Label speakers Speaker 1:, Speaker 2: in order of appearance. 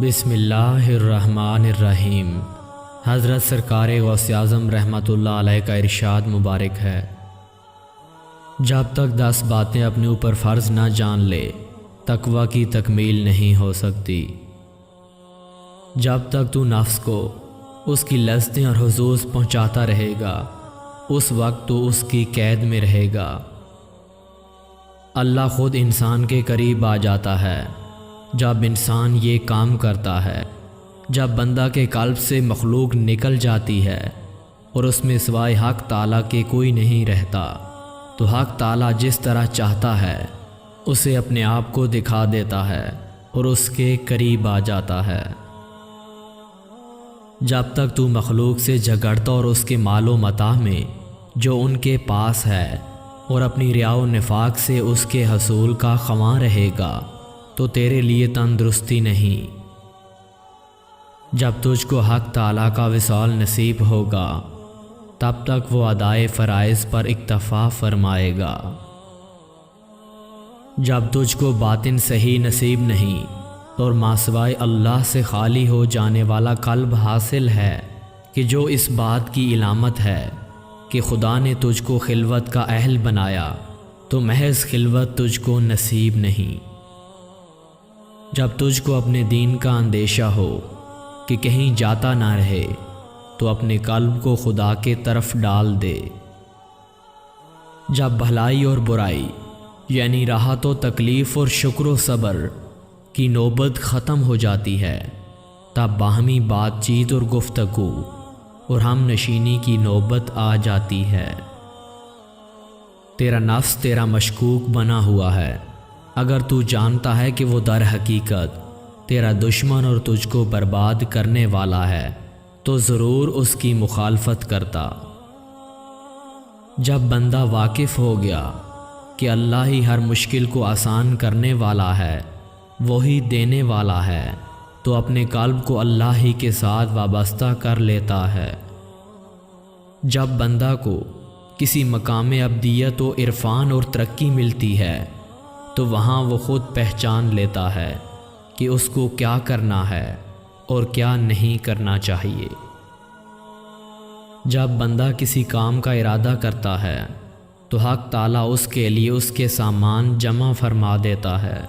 Speaker 1: بسم اللہ الرحمن الرحیم۔ حضرت سرکار غوث اعظم رحمۃ اللہ علیہ کا ارشاد مبارک ہے، جب تک 10 باتیں اپنے اوپر فرض نہ جان لے تقوی کی تکمیل نہیں ہو سکتی۔ جب تک تو نفس کو اس کی لذتیں اور حظوظ پہنچاتا رہے گا اس وقت تو اس کی قید میں رہے گا۔ اللہ خود انسان کے قریب آ جاتا ہے جب انسان یہ کام کرتا ہے۔ جب بندہ کے قلب سے مخلوق نکل جاتی ہے اور اس میں سوائے حق تعالیٰ کے کوئی نہیں رہتا تو حق تعالیٰ جس طرح چاہتا ہے اسے اپنے آپ کو دکھا دیتا ہے اور اس کے قریب آ جاتا ہے۔ جب تک تو مخلوق سے جھگڑتا اور اس کے مال و متاع میں جو ان کے پاس ہے اور اپنی ریا و نفاق سے اس کے حصول کا خواہاں رہے گا تو تیرے لیے تندرستی نہیں۔ جب تجھ کو حق تعالیٰ کا وصال نصیب ہوگا تب تک وہ ادائے فرائض پر اکتفا فرمائے گا۔ جب تجھ کو باطن صحیح نصیب نہیں اور ماسوائے اللہ سے خالی ہو جانے والا قلب حاصل ہے کہ جو اس بات کی علامت ہے کہ خدا نے تجھ کو خلوت کا اہل بنایا تو محض خلوت تجھ کو نصیب نہیں۔ جب تجھ کو اپنے دین کا اندیشہ ہو کہ کہیں جاتا نہ رہے تو اپنے قلب کو خدا کے طرف ڈال دے۔ جب بھلائی اور برائی یعنی راحت و تکلیف اور شکر و صبر کی نوبت ختم ہو جاتی ہے تب باہمی بات چیت اور گفتگو اور ہم نشینی کی نوبت آ جاتی ہے۔ تیرا نفس تیرا مشکوک بنا ہوا ہے۔ اگر تو جانتا ہے کہ وہ در حقیقت تیرا دشمن اور تجھ کو برباد کرنے والا ہے تو ضرور اس کی مخالفت کرتا۔ جب بندہ واقف ہو گیا کہ اللہ ہی ہر مشکل کو آسان کرنے والا ہے، وہی دینے والا ہے، تو اپنے قلب کو اللہ ہی کے ساتھ وابستہ کر لیتا ہے۔ جب بندہ کو کسی مقام ابدیت و عرفان اور ترقی ملتی ہے تو وہاں وہ خود پہچان لیتا ہے کہ اس کو کیا کرنا ہے اور کیا نہیں کرنا چاہیے۔ جب بندہ کسی کام کا ارادہ کرتا ہے تو حق تعالیٰ اس کے لیے اس کے سامان جمع فرما دیتا ہے۔